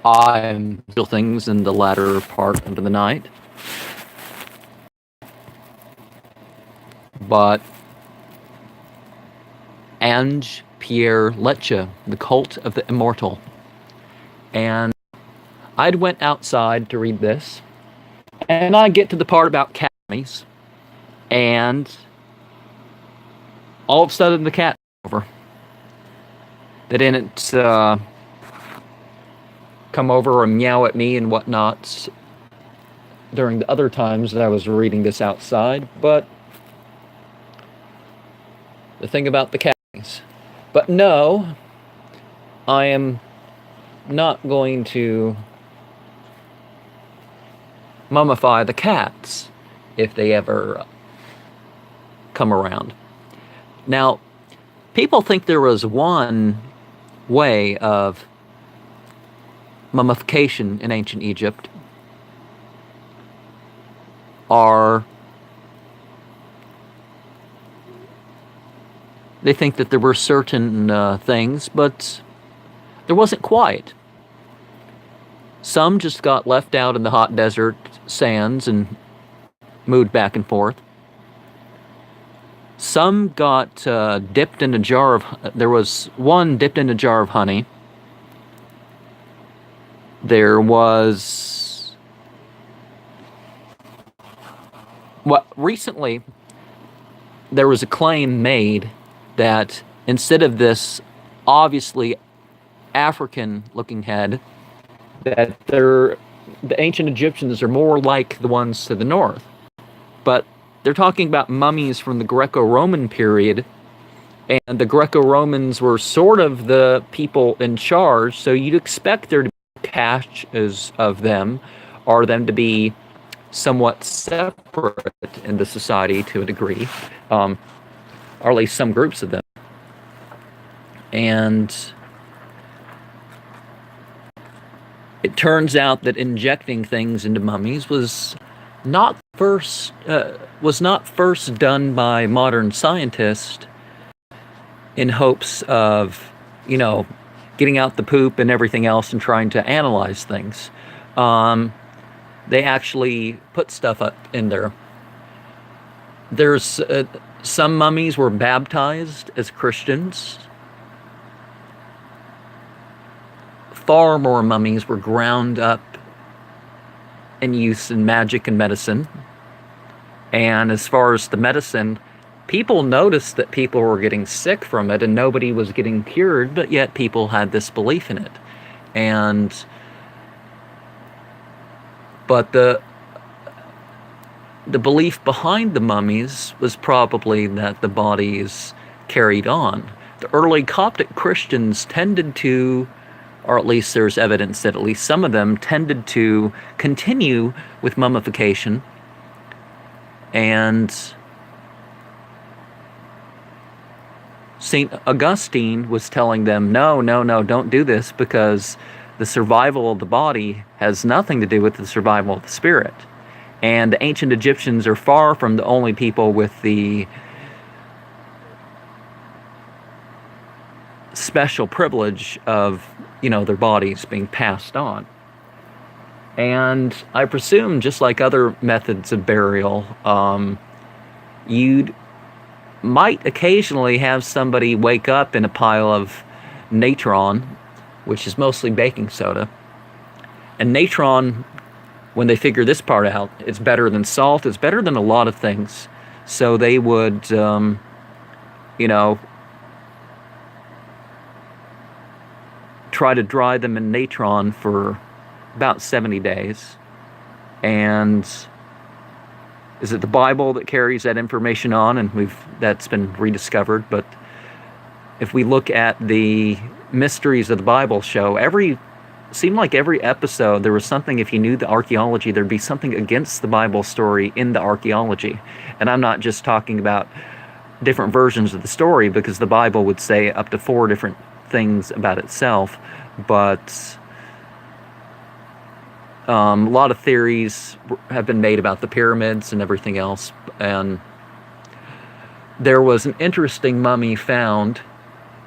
I'm still things in the latter part of the night. But Ange-Pierre Leca, The Cult of the Immortal. And I'd went outside to read this, and I get to the part about cat mummies, and all of a sudden the cat's over. They didn't come over and meow at me and whatnot during the other times that I was reading this outside, but the thing about the cats. But no, I am not going to mummify the cats if they ever come around. Now, people think there was one way of mummification in ancient Egypt, they think that there were certain things, but there wasn't quite. Some just got left out in the hot desert sands and moved back and forth. Some got dipped in a jar of... There was one dipped in a jar of honey. There was... recently, there was a claim made that instead of this obviously African-looking head, that the ancient Egyptians are more like the ones to the north. But they're talking about mummies from the Greco-Roman period, and the Greco-Romans were sort of the people in charge, so you'd expect there to be caches of them, or them to be somewhat separate in the society to a degree, or at least some groups of them. And it turns out that injecting things into mummies was not first done by modern scientists in hopes of, getting out the poop and everything else and trying to analyze things. They actually put stuff up in there. There's some mummies were baptized as Christians. Far more mummies were ground up and used in magic and medicine. And as far as the medicine, people noticed that people were getting sick from it and nobody was getting cured, but yet people had this belief in it. But the belief behind the mummies was probably that the bodies carried on. The early Coptic Christians tended to, or at least there's evidence that at least some of them tended to continue with mummification. And St. Augustine was telling them, no, don't do this, because the survival of the body has nothing to do with the survival of the spirit. And the ancient Egyptians are far from the only people with the special privilege of, their bodies being passed on. And I presume, just like other methods of burial, you'd might occasionally have somebody wake up in a pile of natron, which is mostly baking soda. And natron, when they figure this part out, it's better than salt, it's better than a lot of things. So they would, try to dry them in natron for about 70 days. And is it the Bible that carries that information on? And that's been rediscovered. But if we look at the mysteries of the Bible show, seemed like every episode there was something, if you knew the archaeology, there'd be something against the Bible story in the archaeology. And I'm not just talking about different versions of the story, because the Bible would say up to 4 different things about itself, but a lot of theories have been made about the pyramids and everything else. And there was an interesting mummy found,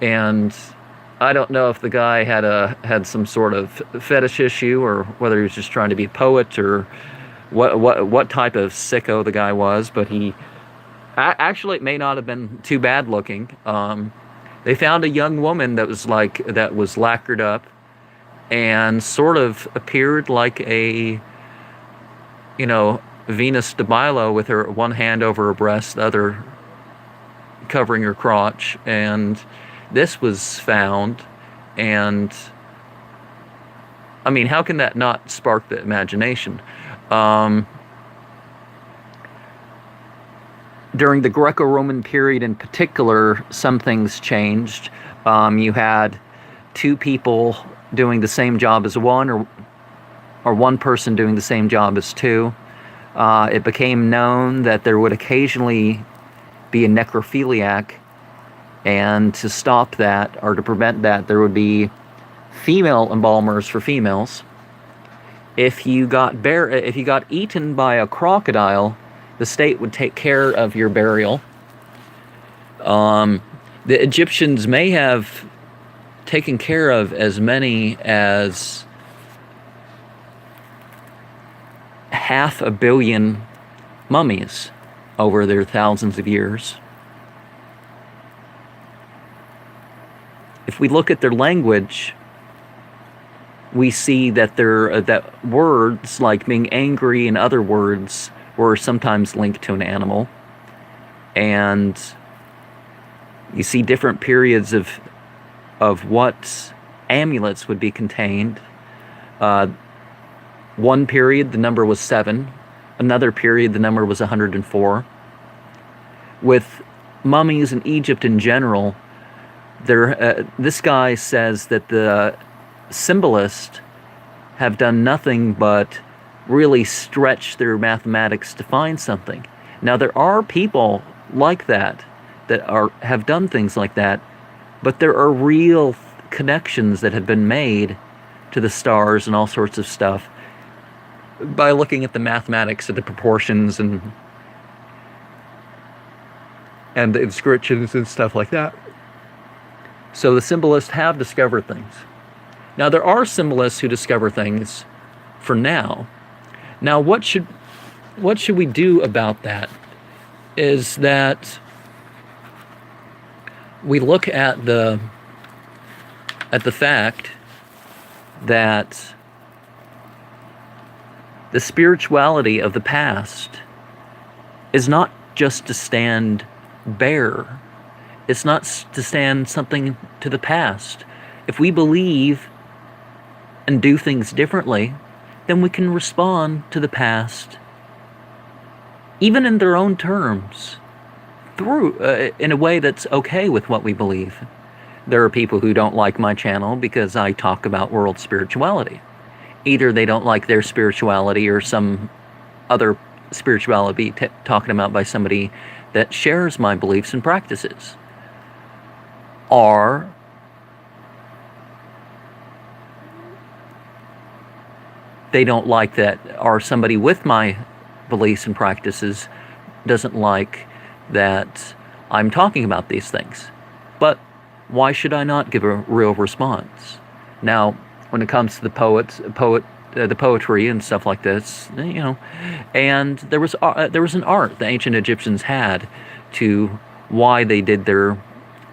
and I don't know if the guy had some sort of fetish issue, or whether he was just trying to be a poet, or what type of sicko the guy was. But actually, it may not have been too bad looking. They found a young woman that was lacquered up and sort of appeared like a, Venus de Milo, with her one hand over her breast, the other covering her crotch. And this was found, and I mean, how can that not spark the imagination? During the Greco-Roman period in particular, some things changed. You had two people doing the same job as one, or one person doing the same job as two. It became known that there would occasionally be a necrophiliac, and to stop that, or to prevent that, there would be female embalmers for females. If you got eaten by a crocodile, the state would take care of your burial. The Egyptians may have taken care of as many as 500 million mummies over their thousands of years. If we look at their language, we see that that words like being angry and other words were sometimes linked to an animal. And you see different periods of what amulets would be contained. One period, the number was 7. Another period, the number was 104. With mummies in Egypt in general, this guy says that the symbolists have done nothing but really stretch their mathematics to find something. Now, there are people like that have done things like that, but there are real connections that have been made to the stars and all sorts of stuff by looking at the mathematics of the proportions and the inscriptions and stuff like that. So the symbolists have discovered things. Now, there are symbolists who discover things for now. Now, what should we do about that? Is that we look at the fact that the spirituality of the past is not just to stand bare. It's not to stand something to the past. If we believe and do things differently, then we can respond to the past, even in their own terms, in a way that's okay with what we believe. There are people who don't like my channel because I talk about world spirituality. Either they don't like their spirituality or some other spirituality talking about by somebody that shares my beliefs and practices. Or they don't like that, or somebody with my beliefs and practices doesn't like that I'm talking about these things. But why should I not give a real response? Now, when it comes to the poetry and stuff like this, and there was an art the ancient Egyptians had to why they did their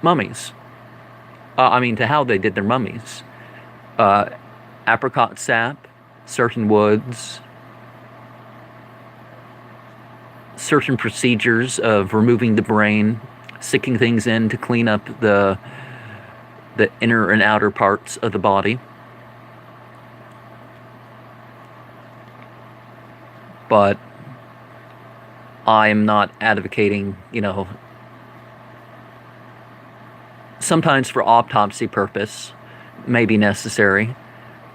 mummies. To how they did their mummies. Apricot sap, certain woods, certain procedures of removing the brain, sticking things in to clean up the inner and outer parts of the body. But I am not advocating, sometimes for autopsy purpose may be necessary,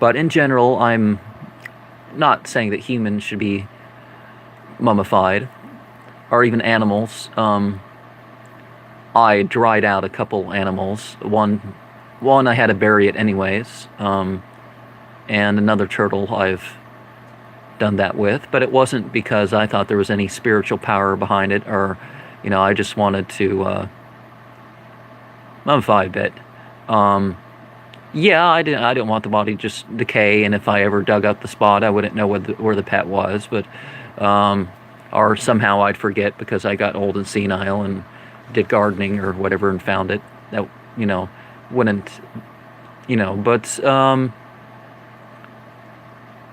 but in general, I'm not saying that humans should be mummified, or even animals. I dried out a couple animals. One I had to bury it anyways, and another turtle I've done that with, but it wasn't because I thought there was any spiritual power behind it, or I just wanted to mummify a bit. Yeah, I didn't want the body to just decay, and if I ever dug up the spot, I wouldn't know where the pet was, but um, or somehow I'd forget because I got old and senile and did gardening or whatever and found it. That, you know, wouldn't, but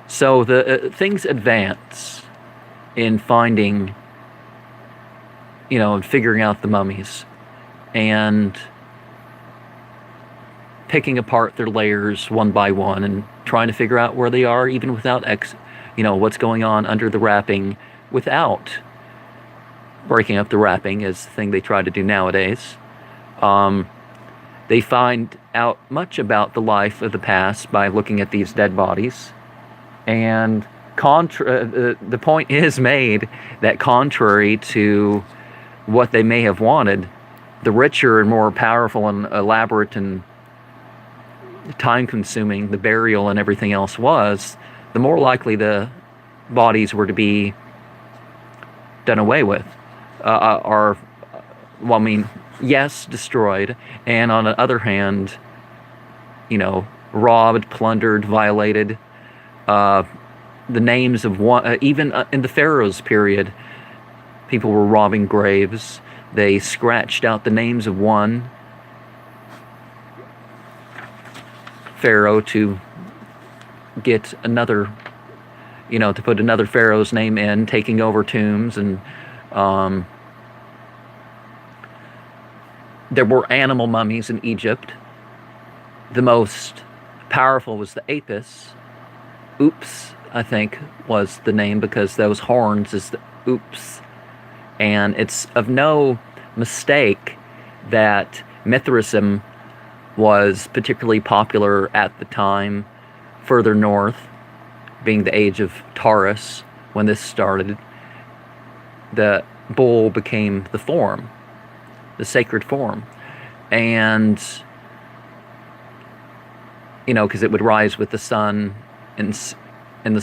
so the things advance in finding, and figuring out the mummies and picking apart their layers one by one and trying to figure out where they are, even without what's going on under the wrapping, without breaking up the wrapping, is the thing they try to do nowadays. They find out much about the life of the past by looking at these dead bodies, and the point is made that contrary to what they may have wanted, the richer and more powerful and elaborate and time-consuming the burial and everything else was, the more likely the bodies were to be done away with, yes, destroyed, and on the other hand, robbed, plundered, violated. The names of one, even in the Pharaoh's period, people were robbing graves. They scratched out the names of one pharaoh to get another, to put another pharaoh's name in, taking over tombs. And there were animal mummies in Egypt. The most powerful was the Apis. Oops, I think, was the name, because those horns is the oops. And it's of no mistake that Mithraism was particularly popular at the time, further north, being the age of Taurus when this started. The bull became the form, the sacred form. And, because it would rise with the sun in the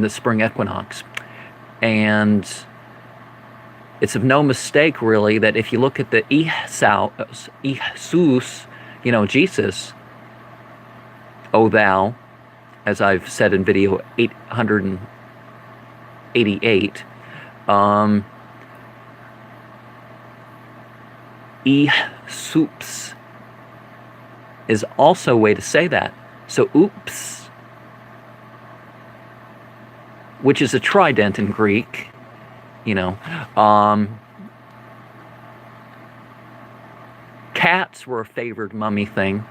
spring equinox. And it's of no mistake, really, that if you look at the Jesus, Jesus, O thou, as I've said in video 888, soups is also a way to say that. So oops, which is a trident in Greek, cats were a favored mummy thing,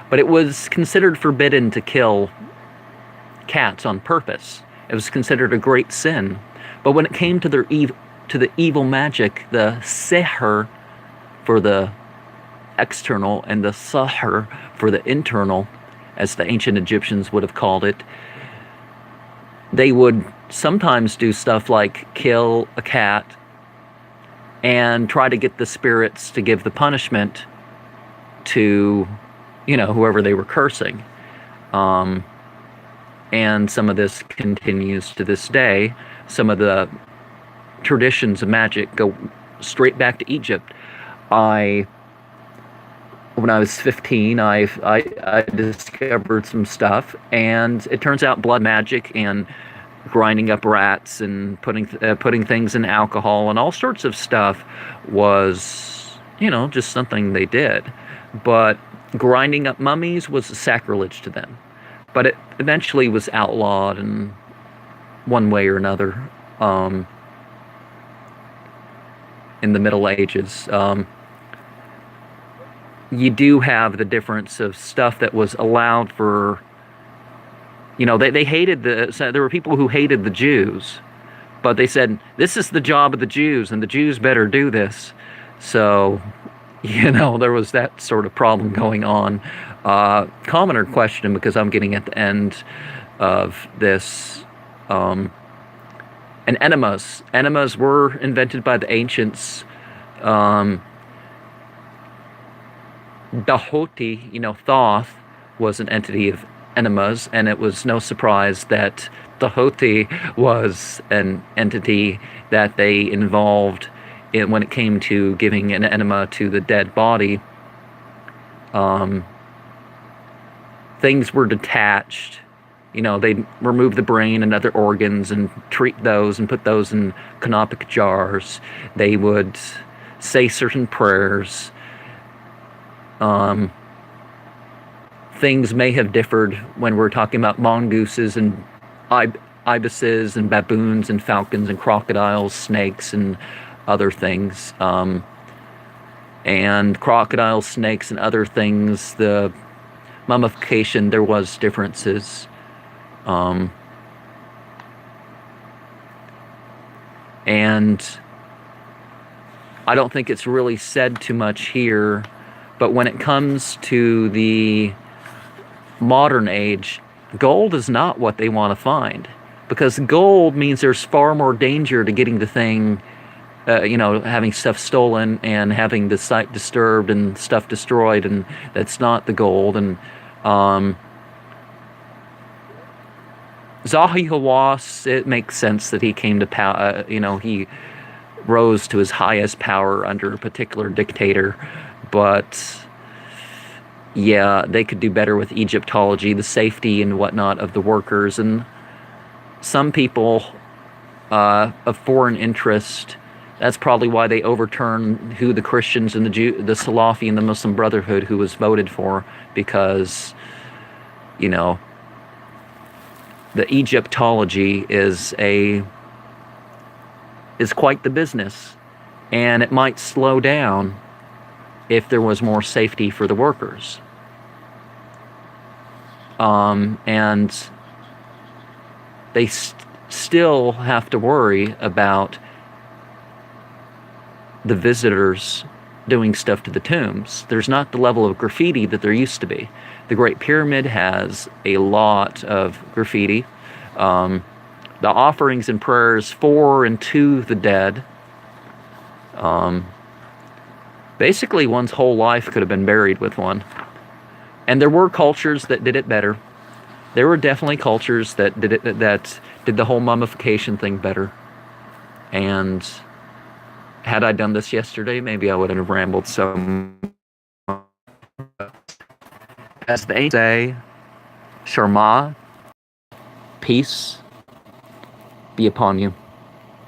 but it was considered forbidden to kill cats on purpose. It was considered a great sin. But when it came to the evil magic, the seher for the external and the saher for the internal, as the ancient Egyptians would have called it, they would sometimes do stuff like kill a cat and try to get the spirits to give the punishment to, whoever they were cursing. And some of this continues to this day. Some of the traditions of magic go straight back to Egypt. When I was 15, I discovered some stuff, and it turns out blood magic and grinding up rats and putting things in alcohol and all sorts of stuff was, just something they did. But grinding up mummies was a sacrilege to them. But it eventually was outlawed in one way or another in the Middle Ages. You do have the difference of stuff that was allowed for, they hated there were people who hated the Jews, but they said, this is the job of the Jews, and the Jews better do this. So, there was that sort of problem going on. Commoner question, because I'm getting at the end of this, and enemas. Enemas were invented by the ancients. Dahoti, Thoth, was an entity of enemas, and it was no surprise that Dahoti was an entity that they involved in when it came to giving an enema to the dead body. things were detached. You know, they'd remove the brain and other organs and treat those and put those in canopic jars. They would say certain prayers. Things may have differed when we're talking about mongooses and ibises and baboons and falcons and crocodiles, snakes, and other things. And crocodiles, snakes, and other things, the mummification, there was differences. And I don't think it's really said too much here, but when it comes to the modern age, gold is not what they want to find, because gold means there's far more danger to getting the thing, having stuff stolen and having the site disturbed and stuff destroyed, and that's not the gold. And Zahi Hawass, it makes sense that he came to power. He rose to his highest power under a particular dictator, but yeah, they could do better with Egyptology, the safety and whatnot of the workers. And some people of foreign interest, that's probably why they overturn who the Christians and the Salafi and the Muslim Brotherhood who was voted for, because, the Egyptology is quite the business, and it might slow down if there was more safety for the workers. And they still have to worry about the visitors doing stuff to the tombs. There's not the level of graffiti that there used to be. The Great Pyramid has a lot of graffiti. The offerings and prayers for and to the dead. Basically, one's whole life could have been buried with one. And there were cultures that did it better. There were definitely cultures that did the whole mummification thing better. And had I done this yesterday, maybe I wouldn't have rambled so much. As they say, Sharma, peace be upon you.